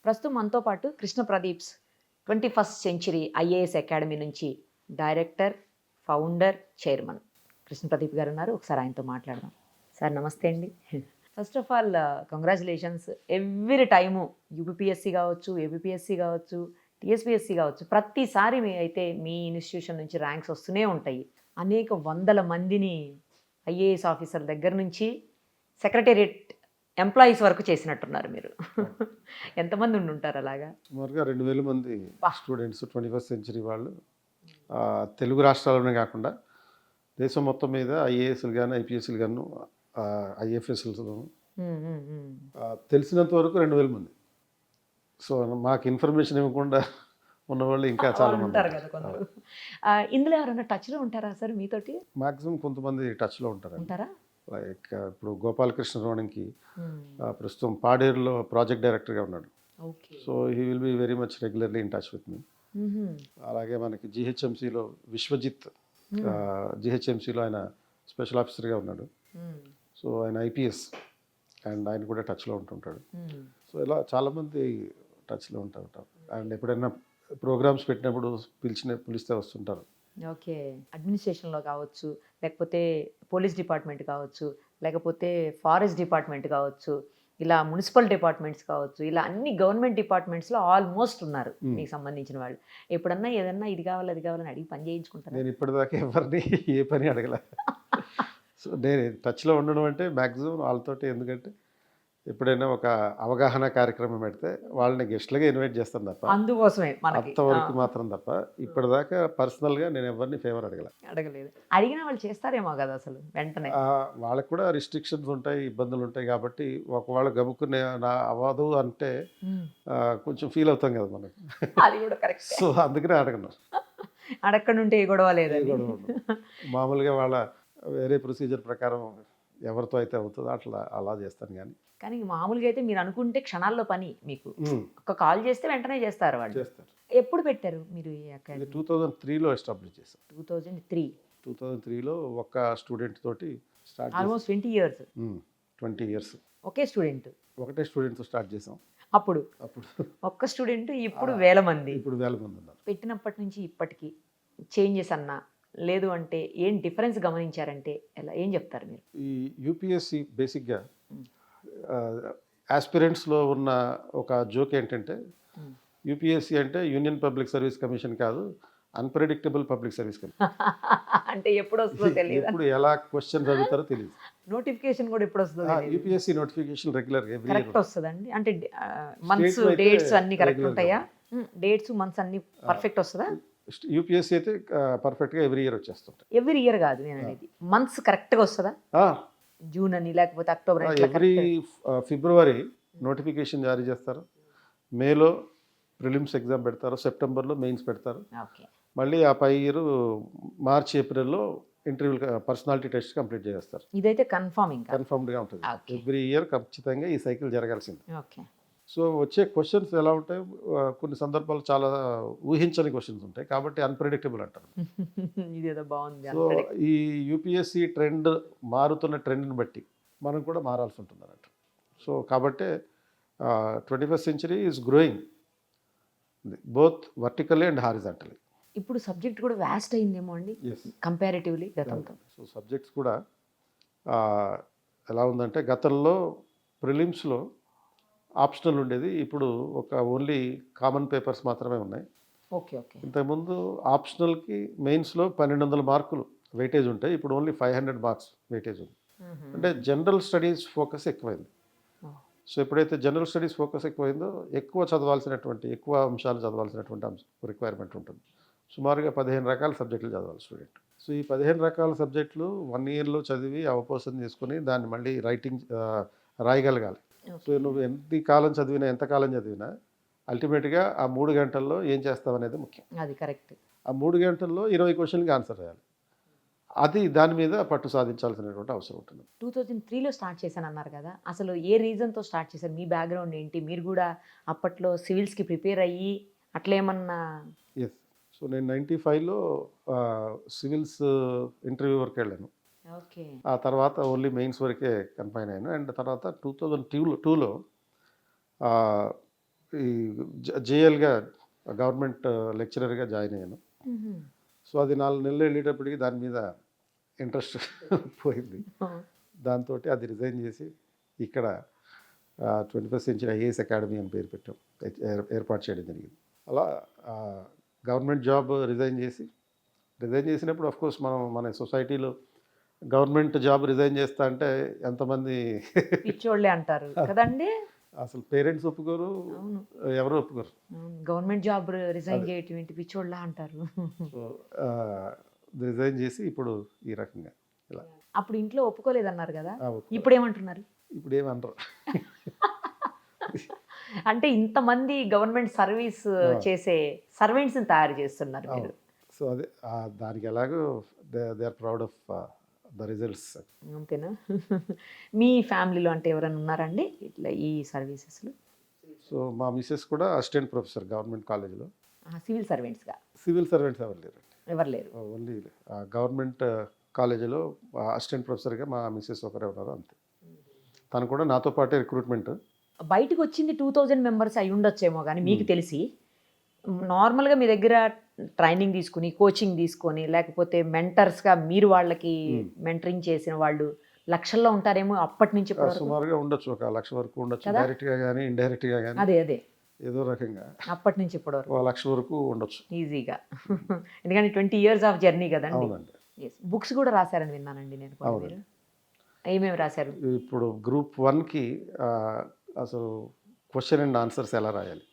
ప్రస్తుతం మనతో పాటు Krishna Pradeep's 21st century IAS academy నుంచి director, founder, chairman Krishna Pradeep గారు ఉన్నారు. ఒకసారి ఆయనతో మాట్లాడదాం. సార్ నమస్తే అండి. First of all congratulations. Every time UPSC కావచ్చు, ఏబిపిఎస్సి కావచ్చు, టీఎస్పిఎస్సి కావచ్చు, ప్రతిసారి అయితే మీ ఇన్స్టిట్యూషన్ నుంచి ర్యాంక్స్ వస్తూనే ఉంటాయి. అనేక వందల మందిని ఐఏఎస్ ఆఫీసర్ దగ్గర నుంచి సెక్రటేరియట్ ఎంప్లాయీస్ వరకు చేసినట్టున్నారు మీరు. ఎంతమంది ఉంటారు అలాగా? సుమారుగా 2000 మంది స్టూడెంట్స్ 21st సెంచరీ వాళ్ళు తెలుగు రాష్ట్రాల్లోనే కాకుండా దేశం మొత్తం మీద ఐఏఎస్లు కానీ ఐపీఎస్లు గాను ఐఎఫ్ఎస్లు తెలిసినంత వరకు 2000 మంది. సో మాకు ఇన్ఫర్మేషన్ ఇవ్వకుండా ఉన్నవాళ్ళు ఇంకా చాలా మంది ఉంటారు కదా కొందరు. ఇందులో ఎవరైనా టచ్లో ఉంటారా సార్ మీతోటి? మాక్సిమం కొంతమంది టచ్లో ఉంటారా. లైక్ ఇప్పుడు గోపాలకృష్ణ రోణంకి ప్రస్తుతం పాడేరులో ప్రాజెక్ట్ డైరెక్టర్గా ఉన్నాడు. So he will be very much regularly in touch with me. అలాగే మనకి జిహెచ్ఎంసీలో విశ్వజిత్, జిహెచ్ఎంసీలో ఆయన స్పెషల్ ఆఫీసర్గా ఉన్నాడు. సో ఆయన ఐపీఎస్ అండ్ ఆయన కూడా టచ్లో ఉంటుంటాడు. సో ఇలా చాలామంది టచ్లో ఉంటారు. అండ్ ఎప్పుడైనా ప్రోగ్రామ్స్ పెట్టినప్పుడు పిలిస్తే వస్తుంటారు. ఓకే. అడ్మినిస్ట్రేషన్లో కావచ్చు, లేకపోతే పోలీస్ డిపార్ట్మెంట్ కావచ్చు, లేకపోతే ఫారెస్ట్ డిపార్ట్మెంట్ కావచ్చు, ఇలా మున్సిపల్ డిపార్ట్మెంట్స్ కావచ్చు, ఇలా అన్ని గవర్నమెంట్ డిపార్ట్మెంట్స్లో ఆల్మోస్ట్ ఉన్నారు మీకు సంబంధించిన వాళ్ళు. ఎప్పుడన్నా ఏదన్నా ఇది కావాలి అది కావాలని అడిగి పని చేయించుకుంటారు? నేను ఇప్పటిదాకా ఎవరిని ఏ పని అడగల. సో నేను టచ్లో ఉండడం అంటే మ్యాక్సిమం వాళ్ళతోటి, ఎందుకంటే ఎప్పుడైనా ఒక అవగాహన కార్యక్రమం పెడితే వాళ్ళని గెస్ట్లుగా ఇన్వైట్ చేస్తాను తప్ప, అందుకోసమే అంతవరకు మాత్రం తప్ప ఇప్పటిదాకా పర్సనల్గా నేను ఎవరిని ఫేవర్ అడగలేదు. అడిగిన వాళ్ళు చేస్తారేమో కదా అసలు వెంటనే. వాళ్ళకు కూడా రిస్ట్రిక్షన్స్ ఉంటాయి, ఇబ్బందులు ఉంటాయి. కాబట్టి ఒకవేళ గబుక్కునే నా అవ్వదు అంటే కొంచెం ఫీల్ అవుతాం కదా మనకి. అది కూడా కరెక్ట్. సో అందుకనే అడగను. అడగనుంటే ఏ గొడవ లేదు. మామూలుగా వాళ్ళ వేరే ప్రొసీజర్ ప్రకారం ఎవరితో అయితే అవుతుందో అలా చేస్తాను. కానీ మామూలుగా అయితే మీరు అనుకుంటే క్షణాల్లో పని మీకు ఒక కాల్ చేస్తే వెంటనే చేస్తారు వాళ్ళు. చేస్తారు. ఎప్పుడు పెట్టారు మీరు ఈ అకాడమీ? 2003లో ఎస్టాబ్లిష్ చేశారు. 2003లో ఒక స్టూడెంట్ తోటి స్టార్ట్. Almost 20 years. 20 ఇయర్స్ ఒకటే స్టూడెంట్తో స్టార్ట్ చేసాం. అప్పుడు ఒక్క స్టూడెంట్, ఇప్పుడు వేల మంది. ఇప్పుడు 1000 మంది ఉన్నారు. పెట్టినప్పటి నుంచి ఇప్పటికి చేంజెస్ అన్నా లేదు అంటే ఏం డిఫరెన్స్ గమనించారంటే ఎలా, ఏం చెప్తారు మీరు? ఈ యూపీఎస్సి బేసిక్గా ఆస్పిరెంట్స్లో ఉన్న ఒక జోక్ ఏంటంటే, యూపీఎస్సి అంటే యూనియన్ పబ్లిక్ సర్వీస్ కమిషన్ కాదు, అన్ప్రెడిక్టబుల్ పబ్లిక్ సర్వీస్ కమిషన్. అంటే ఎప్పుడు వస్తుందో తెలియదు, ఎప్పుడు ఎలా క్వశ్చన్స్ అడుగుతారో తెలియదు. నోటిఫికేషన్ కూడా ఎప్పుడు వస్తుందో తెలియదు. యూపీఎస్సి నోటిఫికేషన్ రెగ్యులర్ కరెక్ట్ వస్తుందండి? అంటే మంత్స్ డేట్స్ అన్ని కరెక్ట్ ఉంటాయా? డేట్స్ మంత్స్ అన్ని పర్ఫెక్ట్ వస్తుందా? యూపీఎస్సీ అయితే పర్ఫెక్ట్గా ఎవ్రీ ఇయర్ వచ్చేస్తుంటాయి. ఎవ్రీ ఇయర్ కాదు నేను అనేది, మంత్స్ కరెక్ట్గా వస్తుందా? జూన్ అని లేకపోతే అక్టోబర్ అని? ఎవ్రీ ఫిబ్రవరి నోటిఫికేషన్ జారీ చేస్తారు, మేలో ప్రిలిమ్స్ ఎగ్జామ్ పెడతారు, సెప్టెంబర్లో మెయిన్స్ పెడతారు. మళ్ళీ ఆ పై ఇయర్ మార్చ్ ఏప్రిల్లో ఇంటర్వ్యూ పర్సనాలిటీ టెస్ట్ కంప్లీట్ చేస్తారు. ఇదైతే కన్ఫర్మ్డ్గా ఉంటుంది. ఎవ్రీ ఇయర్ ఖచ్చితంగా ఈ సైకిల్ జరగాల్సింది. ఓకే. సో వచ్చే క్వశ్చన్స్ ఎలా ఉంటాయి, కొన్ని సందర్భాలు చాలా ఊహించని క్వశ్చన్స్ ఉంటాయి, కాబట్టి అన్ప్రెడిక్టబుల్ అంటారు. ఇదేదో బాగుంది. సో ఈ యూపీఎస్సి ట్రెండ్, మారుతున్న ట్రెండ్ని బట్టి మనం కూడా మారాల్సి ఉంటుంది అన్నట్టు. సో కాబట్టి 21st century is growing both vertically and horizontally. ఇప్పుడు సబ్జెక్ట్ కూడా వ్యాస్ట్ అయిందేమో అండి కంపారిటివ్లీ గతంతో. సో సబ్జెక్ట్స్ కూడా ఎలా ఉందంటే, గతంలో ప్రిలిమ్స్లో ఆప్షనల్ ఉండేది, ఇప్పుడు ఒక ఓన్లీ కామన్ పేపర్స్ మాత్రమే ఉన్నాయి. ఇంతకుముందు ఆప్షనల్కి మెయిన్స్లో 1200 మార్కులు వెయిటేజ్ ఉంటాయి, ఇప్పుడు ఓన్లీ 500 మార్క్స్ వెయిటేజ్ ఉంది. అంటే జనరల్ స్టడీస్ ఫోకస్ ఎక్కువైంది. సో ఎప్పుడైతే జనరల్ స్టడీస్ ఫోకస్ ఎక్కువైందో ఎక్కువ అంశాలు చదవాల్సినటువంటి రిక్వైర్మెంట్ ఉంటుంది. సుమారుగా 15 రకాల సబ్జెక్టులు చదవాలి స్టూడెంట్. సో ఈ 15 రకాల సబ్జెక్టులు 1 ఇయర్లో చదివి అవపోసన చేసుకుని దాన్ని మళ్ళీ రాయగలగాలి. సో నువ్వు ఎంత కాలం చదివినా అల్టిమేట్గా ఆ 3 గంటల్లో ఏం చేస్తావు అనేది ముఖ్యం. అది కరెక్ట్. ఆ 3 గంటల్లో 20 క్వశ్చన్కి ఆన్సర్ చేయాలి. దాని మీద పట్టు సాధించాల్సినటువంటి అవసరం ఉంటుంది. 2003లో స్టార్ట్ చేశాను అన్నారు కదా, అసలు ఏ రీజన్తో స్టార్ట్ చేశారు? మీ బ్యాక్గ్రౌండ్ ఏంటి? మీరు కూడా అప్పట్లో సివిల్స్కి ప్రిపేర్ అయ్యి అట్లేమన్నా? ఎస్. సో నేను 95లో సివిల్స్ ఇంటర్వ్యూ వరకు వెళ్ళాను. ఆ తర్వాత ఓన్లీ మెయిన్స్ వరకే కన్ఫైన్ అయ్యాను. అండ్ తర్వాత 2002లో ఈ జేఎల్గా గవర్నమెంట్ లెక్చరర్గా జాయిన్ అయ్యాను. సో అది 4 నెలలు వెళ్ళేటప్పటికి దాని మీద ఇంట్రెస్ట్ పోయింది. దాంతో అది రిజైన్ చేసి ఇక్కడ 21st సెంచరీ ఐఏఎస్ అకాడమీ అని పేరు పెట్టాం, ఏర్పాటు చేయడం జరిగింది. అలా గవర్నమెంట్ జాబ్ రిజైన్ చేసినప్పుడు కోర్స్ మన సొసైటీలో గవర్నమెంట్ జాబ్ రిజైన్ చేస్తా అంటే ఎంతమంది పిచ్చోళ్ళే అంటారు కదండి. అసలు పేరెంట్స్ ఒప్పుకోరు, అవును, ఎవరు ఒప్పుకోరు. గవర్నమెంట్ జాబ్ రిజైన్ చేయటం ఏంటి, పిచ్చోళ్ళ అంటారు. సో రిజైన్ చేసి ఇప్పుడు ఈ రకంగా ఇలా. అప్పుడు ఇంట్లో ఒప్పుకోలేదన్నారు కదా, ఒప్పుకోరు. ఇప్పుడు ఏమంటున్నారు? ఇప్పుడు ఏమనరు. అంటే ఇంతమంది గవర్నమెంట్ సర్వీస్ చేసే సర్వెంట్స్ని తయారు చేస్తున్నారు మీరు. సో అదే దానికి ఎలాగో they are proud of the results. అంతేనా? మీ ఫ్యామిలీలో అంటే ఎవరైనా ఉన్నారండి ఇట్లా ఈ సర్వీసెస్లో? సో మా మిస్సెస్ కూడా అసిస్టెంట్ ప్రొఫెసర్ గవర్నమెంట్ కాలేజీలో. సివిల్ సర్వెంట్స్గా? సివిల్ సర్వెంట్స్ ఎవరు లేరు, ఎవరు లేరు. ఓన్లీ గవర్నమెంట్ కాలేజీలో అసిస్టెంట్ ప్రొఫెసర్గా మా మిస్సెస్ ఒకరే ఉన్నారు, అంతే. తను కూడా నాతో పాటే రిక్రూట్మెంట్. బయటకు వచ్చింది 2000 మెంబర్స్ అయి ఉండొచ్చేమో, కానీ మీకు తెలిసి నార్మల్గా మీ దగ్గర ట్రైనింగ్ తీసుకుని కోచింగ్ తీసుకొని లేకపోతే మెంటర్స్గా మీరు వాళ్ళకి మెంటరింగ్ చేసిన వాళ్ళు లక్షల్లో ఉంటారేమో అప్పటి నుంచి. సుమారుగా ఉండొచ్చు, 1 లక్ష వరకు ఉండొచ్చు, డైరెక్ట్గా కానీ ఇండైరెక్ట్గా కానీ. అదే ఏదో రకంగా అప్పటి నుంచి ఇప్పటి వరకు 1 లక్ష వరకు ఉండొచ్చు ఈజీగా. ఎందుకంటే 20 years ఆఫ్ జర్నీ కదండి. అవునండి. బుక్స్ కూడా రాశారని విన్నానండి నేను. మీరు ఏమేమి రాశారు? ఇప్పుడు గ్రూప్ 1కి అసలు క్వశ్చన్ అండ్ ఆన్సర్స్ ఎలా రాయాలి,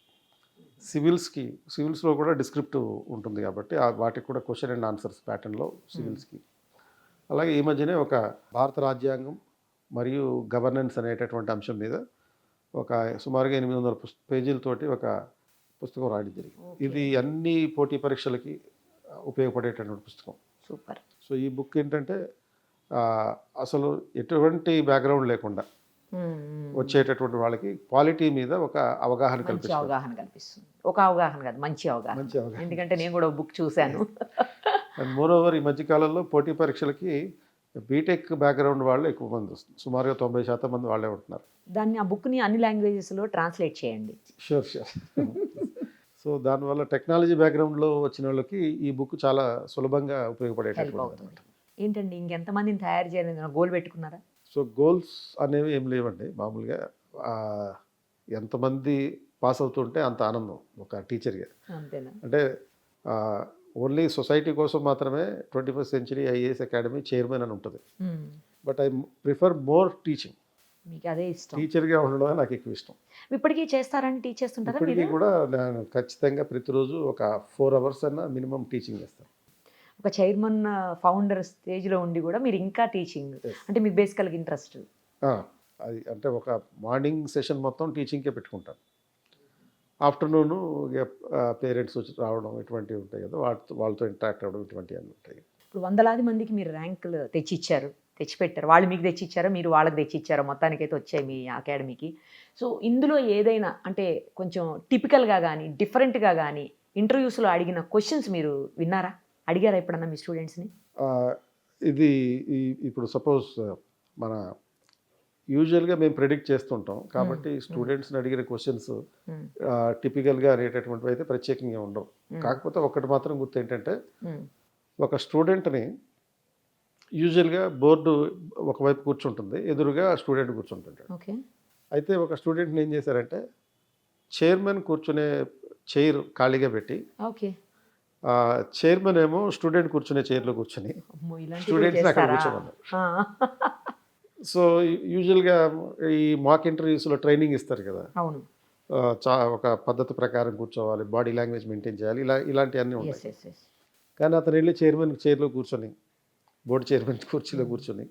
సివిల్స్లో కూడా డిస్క్రిప్టివ్ ఉంటుంది కాబట్టి వాటికి కూడా క్వశ్చన్ అండ్ ఆన్సర్స్ ప్యాటర్న్లో సివిల్స్కి. అలాగే ఈ మధ్యనే ఒక భారత రాజ్యాంగం మరియు గవర్నెన్స్ అనేటటువంటి అంశం మీద ఒక సుమారుగా 800 పేజీలతోటి ఒక పుస్తకం రాయడం జరిగింది. ఇది అన్ని పోటీ పరీక్షలకి ఉపయోగపడేటటువంటి పుస్తకం. సూపర్. సో ఈ బుక్ ఏంటంటే అసలు ఎటువంటి బ్యాక్గ్రౌండ్ లేకుండా వచ్చేటటువంటి వాళ్ళకి క్వాలిటీ మీద ఒక అవగాహన కల్పిస్తుంది. ఒక అవగాహన కాదు, మంచి అవగాహన. ఎందుకంటే నేను కూడా బుక్ చూశాను. అండ్ మోర్ ఓవర్ ఈ మధ్యకాలంలో పోటీ పరీక్షలకి బీటెక్ బ్యాక్గ్రౌండ్ వాళ్ళు ఎక్కువ మంది వస్తుంది, సుమారుగా 90% మంది వాళ్ళే ఉంటున్నారు. దాన్ని ఆ బుక్ని అన్ని లాంగ్వేజెస్లో ట్రాన్స్లేట్ చేయండి. షూర్. సో దానివల్ల టెక్నాలజీ బ్యాక్గ్రౌండ్లో వచ్చిన వాళ్ళకి ఈ బుక్ చాలా సులభంగా ఉపయోగపడేటటువంటి. ఏంటండి ఇంకెంతమందిని తయారు చేయాలని గోల్ పెట్టుకున్నారా? సో గోల్స్ అనేవి ఏం లేవండి, మామూలుగా ఎంతమంది పాస్ అవుతుంటే అంత ఆనందం ఒక టీచర్గా. అంతేనా? అంటే ఓన్లీ సొసైటీ కోసం మాత్రమే 21st century IAS academy chairman అని ఉంటుంది. But I prefer more teaching. మీకు అదే ఇష్టం, టీచర్గా ఉండడం నాకు ఎక్కువ ఇష్టం. ఇప్పటికీ చేస్తారని టీచ్ చేస్తుంటారా? ఇప్పటికీ కూడా నేను ఖచ్చితంగా ప్రతిరోజు ఒక 4 hours అన్నా మినిమం టీచింగ్ చేస్తాను. ఒక చైర్మన్ ఫౌండర్ స్టేజ్లో ఉండి కూడా మీరు ఇంకా టీచింగ్ అంటే మీకు బేసికల్గా ఇంట్రెస్ట్? అది అంటే ఒక మార్నింగ్ సెషన్ మొత్తం టీచింగ్కే పెట్టుకుంటాను. ఆఫ్టర్నూను పేరెంట్స్ వచ్చి రావడం ఇటువంటివి ఉంటాయి కదా, వాళ్ళతో ఇంటరాక్ట్ అవ్వడం ఇటువంటివి అన్నీ ఉంటాయి. ఇప్పుడు 100,000 మందికి మీరు ర్యాంకులు తెచ్చిపెట్టారు. వాళ్ళు మీకు తెచ్చిచ్చారో మీరు వాళ్ళకి తెచ్చిచ్చారో, మొత్తానికైతే వచ్చాయి మీ అకాడమీకి. సో ఇందులో ఏదైనా అంటే కొంచెం టిపికల్గా కానీ డిఫరెంట్గా కానీ ఇంటర్వ్యూస్లో అడిగిన క్వశ్చన్స్ మీరు విన్నారా? అడిగారా ఎప్పుడన్నా మీ స్టూడెంట్స్ని? ఇది ఇప్పుడు సపోజ్ మన యూజువల్గా మేము ప్రెడిక్ట్ చేస్తుంటాం కాబట్టి స్టూడెంట్స్ని అడిగిన క్వశ్చన్స్ టిపికల్గా అనేటటువంటివి అయితే ప్రత్యేకంగా ఉండవు. కాకపోతే ఒకటి మాత్రం గుర్తు ఏంటంటే, ఒక స్టూడెంట్ని యూజువల్గా బోర్డు ఒకవైపు కూర్చుంటుంది, ఎదురుగా స్టూడెంట్ కూర్చుంటుంటాడు. అయితే ఒక స్టూడెంట్ని ఏం చేశారంటే చైర్మన్ కూర్చునే చైర్ ఖాళీగా పెట్టి చైర్మన్ ఏమో స్టూడెంట్ కూర్చునే చైర్లో కూర్చొని స్టూడెంట్స్ని అక్కడ కూర్చోమన్నారు. సో యూజువల్గా ఈ మాక్ ఇంటర్వ్యూస్లో ట్రైనింగ్ ఇస్తారు కదా, అవును, ఒక పద్ధతి ప్రకారం కూర్చోవాలి, బాడీ లాంగ్వేజ్ మెయింటైన్ చేయాలి, ఇలాంటివన్నీ ఉంటాయి. కానీ అతను వెళ్ళి చైర్మన్ చైర్లో కూర్చొని, బోర్డు చైర్మన్ కుర్చీలో కూర్చొని,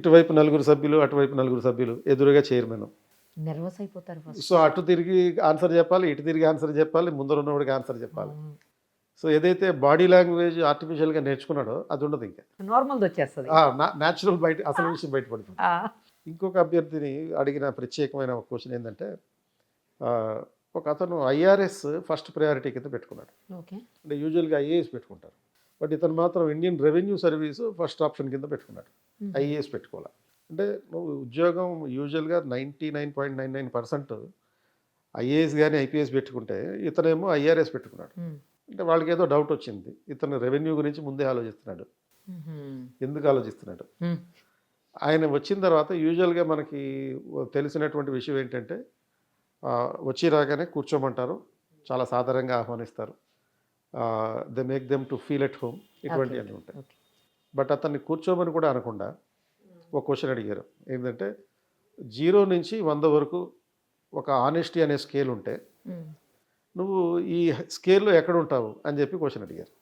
ఇటువైపు 4 సభ్యులు అటువైపు 4 సభ్యులు, ఎదురుగా చైర్మన్. నర్వస్ అయిపోతారు. సో అటు తిరిగి ఆన్సర్ చెప్పాలి, ఇటు తిరిగి ఆన్సర్ చెప్పాలి, ముందర ఉన్నవాడికి ఆన్సర్ చెప్పాలి. సో ఏదైతే బాడీ లాంగ్వేజ్ ఆర్టిఫిషియల్గా నేర్చుకున్నాడో అది ఉండదు, ఇంకా నార్మల్ది వచ్చేస్తుంది, న్యాచురల్ బయట అసలు విషయం బయటపడుతుంది. ఇంకొక అభ్యర్థిని అడిగిన ప్రత్యేకమైన ఒక క్వశ్చన్ ఏంటంటే, ఒక అతను ఐఆర్ఎస్ ఫస్ట్ ప్రయారిటీ కింద పెట్టుకున్నాడు. అంటే యూజువల్గా ఐఏఎస్ పెట్టుకుంటారు, బట్ ఇతను మాత్రం Indian revenue service first option కింద పెట్టుకున్నాడు, ఐఏఎస్ పెట్టుకోవాలి. అంటే నువ్వు ఉద్యోగం యూజువల్గా 99.99% ఐఏఎస్ కానీ ఐపీఎస్ పెట్టుకుంటే ఇతనేమో ఐఆర్ఎస్ పెట్టుకున్నాడు. అంటే వాళ్ళకి ఏదో డౌట్ వచ్చింది, ఇతను రెవెన్యూ గురించి ముందే ఆలోచిస్తున్నాడు, ఎందుకు ఆలోచిస్తున్నాడు. ఆయన వచ్చిన తర్వాత యూజువల్గా మనకి తెలిసినటువంటి విషయం ఏంటంటే వచ్చి రాగానే కూర్చోమంటారు, చాలా సాధారణంగా ఆహ్వానిస్తారు, they make them to feel at home, ఇటువంటివన్నీ ఉంటాయి. బట్ అతన్ని కూర్చోమని కూడా అనకుండా ఒక క్వశ్చన్ అడిగారు, ఏంటంటే 0 నుంచి 100 వరకు ఒక ఆనెస్టీ అనే స్కేల్ ఉంటే నువ్వు ఈ స్కేల్లో ఎక్కడ ఉంటావు అని చెప్పి క్వశ్చన్ అడిగారు.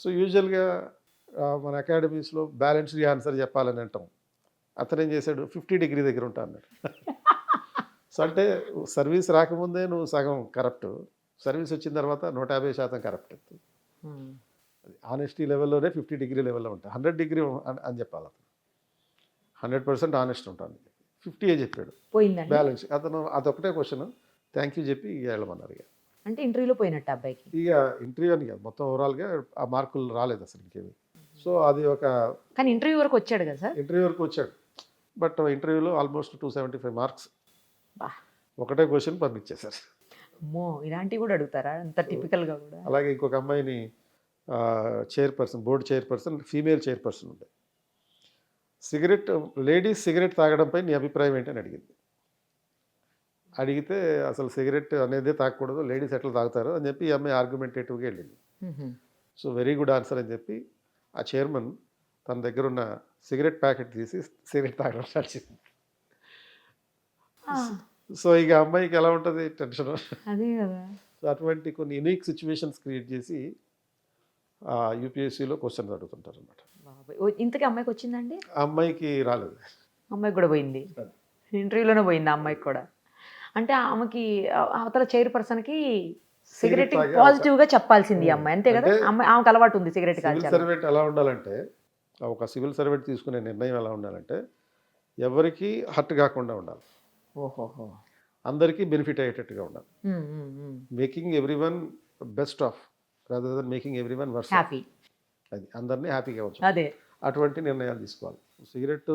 సో యూజువల్గా మన అకాడమీస్లో బ్యాలెన్స్డ్ ఆన్సర్ చెప్పాలని అంటాం. అతను ఏం చేశాడు, 50 డిగ్రీ దగ్గర ఉంటా అన్నాడు. సో అంటే సర్వీస్ రాకముందే నువ్వు సగం కరప్ట్, సర్వీస్ వచ్చిన తర్వాత 150% కరప్ట్. ఆనెస్టీ లెవెల్లోనే 50 డిగ్రీ లెవెల్లో ఉంటా, 100 డిగ్రీ అని చెప్పాలి. అతను 100% ఆనెస్ట్ ఉంటాను, 50 చెప్పాడు బ్యాలెన్స్. అతను అదొకటే క్వశ్చన్, థ్యాంక్ యూ చెప్పి ఇక వెళ్ళమన్నారు. ఇక అంటే ఇంటర్వ్యూలో పోయినట్టు అబ్బాయికి, ఇక ఇంటర్వ్యూ అని కాదు, మొత్తం ఓవరాల్గా ఆ మార్కులు రాలేదు అసలు ఇంకేమి. సో అది ఒక, కానీ ఇంటర్వ్యూ వరకు వచ్చాడు కదా సార్. ఇంటర్వ్యూ వరకు వచ్చాడు, బట్ ఇంటర్వ్యూలో ఆల్మోస్ట్ 275 మార్క్స్, ఒకటే క్వశ్చన్ పంపించేశారు. అమ్మో, ఇలాంటివి కూడా అడుగుతారా, అంత టిపికల్గా కూడా. అలాగే ఇంకొక అమ్మాయిని chairperson, board chairperson, female chairperson ఉండే, లేడీస్ సిగరెట్ తాగడంపై నీ అభిప్రాయం ఏంటని అడిగింది. అడిగితే అసలు సిగరెట్ అనేదే తాగకూడదు, లేడీస్ ఎట్లా తాగుతారు అని చెప్పి ఈ అమ్మాయి ఆర్గ్యుమెంటేటివ్గా వెళ్ళింది. సో వెరీ గుడ్ ఆన్సర్ అని చెప్పి ఆ చైర్మన్ తన దగ్గర ఉన్న సిగరెట్ ప్యాకెట్ తీసి సిగరెట్ తాగడం స్టార్ట్ చేసింది. సో ఇక అమ్మాయికి ఎలా ఉంటుంది, టెన్షన్. అదే కదా. సో అటువంటి కొన్ని యూనిక్ సిచ్యువేషన్స్ క్రియేట్ చేసి యూపీఎస్సీలో క్వశ్చన్స్ అడుగుతుంటారు అనమాట. ఇంతకీ అమ్మాయికి వచ్చిందండి? అమ్మాయికి రాలేదు, అమ్మాయికి కూడా పోయింది, ఇంటర్వ్యూలోనే పోయింది అమ్మాయికి కూడా. అంటే ఆమెకి అవతల చైర్పర్సన్కి సిగరెట్ పాజిటివ్గా చెప్పాల్సింది అమ్మాయి, అంతే కదా. అమ్మాయి ఆమెకు అలవాటు ఉంది సిగరెట్ కాల్చాలి. సివిల్ సర్వెంట్ ఎలా ఉండాలంటే, ఒక సివిల్ సర్వెంట్ తీసుకునే నిర్ణయం ఎలా ఉండాలంటే ఎవరికి హర్ట్ కాకుండా ఉండాలి, ఓహోహో, అందరికీ బెనిఫిట్ అయ్యేటట్టుగా ఉండాలి. Making everyone best of rather than making everyone worse happy, అది అందరినీ హ్యాపీగా ఉంచాలి. అదే అటువంటి నిర్ణయాలు తీసుకోవాలి. సిగరెట్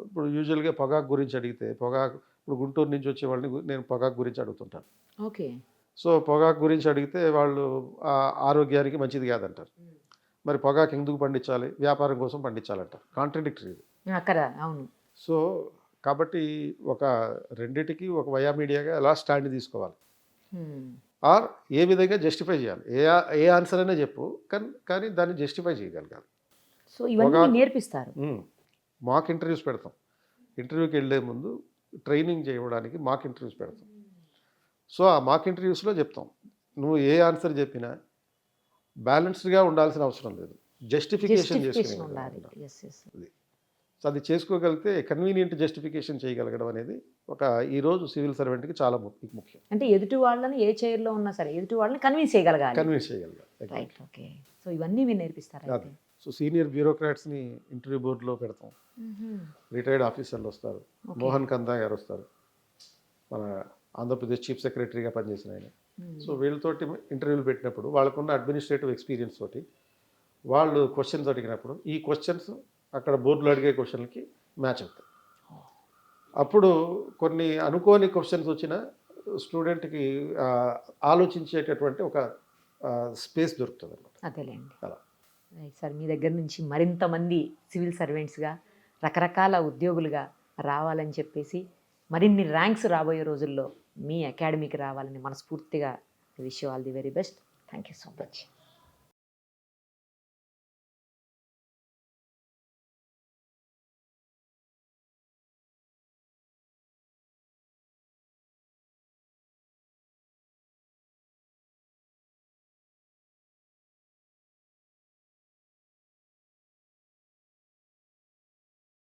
ఇప్పుడు యూజువల్గా పొగాకు గురించి అడిగితే, పొగాకు ఇప్పుడు గుంటూరు నుంచి వచ్చే వాళ్ళని నేను పొగాకు గురించి అడుగుతుంటాను. ఓకే. సో పొగాకు గురించి అడిగితే వాళ్ళు ఆరోగ్యానికి మంచిది కాదంటారు. మరి పొగాకు ఎందుకు పండించాలి, వ్యాపారం కోసం పండించాలంటారు. కాంట్రడిక్టరీ ఇది. అవును. సో కాబట్టి ఒక రెండిటికి ఒక వయా మీడియాగా ఎలా స్టాండ్ తీసుకోవాలి, ఆర్ ఏ విధంగా జస్టిఫై చేయాలి. ఏ ఆన్సర్ అయినా చెప్పు, కానీ దాన్ని జస్టిఫై చేయగలగాలి. సో ఇవన్నీ నేర్పిస్తారు. మాక్ ఇంటర్వ్యూస్ పెడతాం, ఇంటర్వ్యూకి వెళ్ళే ముందు ట్రైనింగ్ చేయడానికి మాక్ ఇంటర్వ్యూస్ పెడతాం. సో ఆ మాక్ ఇంటర్వ్యూస్లో చెప్తాం, నువ్వు ఏ ఆన్సర్ చెప్పినా బ్యాలెన్స్డ్గా ఉండాల్సిన అవసరం లేదు, జస్టిఫికేషన్ చేసుకుని. సో అది చేసుకోగలిగితే కన్వీనియంట్ జస్టిఫికేషన్ చేయగలగడం అనేది ఈరోజు సివిల్ సర్వెంట్కి చాలా ముఖ్యం. అంటే ఎదుటి వాళ్ళని ఏ చైర్లో ఉన్నా సరే ఎదుటి వాళ్ళని కన్విన్స్ చేయగలగాలి. Right, okay. సో ఇవన్నీ మీరు నేర్పిస్తారు. సో సీనియర్ బ్యూరోక్రాట్స్ని ఇంటర్వ్యూ బోర్డులో పెడతాం, రిటైర్డ్ ఆఫీసర్లు వస్తారు, మోహన్ కందా గారు వస్తారు, మన ఆంధ్రప్రదేశ్ చీఫ్ సెక్రటరీగా పనిచేసిన ఆయన. సో వీళ్ళతోటి ఇంటర్వ్యూలు పెట్టినప్పుడు వాళ్ళకున్న అడ్మినిస్ట్రేటివ్ ఎక్స్పీరియన్స్ తోటి వాళ్ళు క్వశ్చన్స్ అడిగినప్పుడు ఈ క్వశ్చన్స్ అక్కడ బోర్డులో అడిగే క్వశ్చన్లకి మ్యాచ్ అవుతాయి. అప్పుడు కొన్ని అనుకోని క్వశ్చన్స్ వచ్చిన స్టూడెంట్కి ఆలోచించేటటువంటి ఒక స్పేస్ దొరుకుతుంది అన్నమాట. అదేలేండి. అలా రైట్ సార్, మీ దగ్గర నుంచి మరింత మంది సివిల్ సర్వెంట్స్గా రకరకాల ఉద్యోగులుగా రావాలని చెప్పేసి, మరిన్ని ర్యాంక్స్ రాబోయే రోజుల్లో మీ అకాడమీకి రావాలని మనస్ఫూర్తిగా wish you all the very best. Thank you so much.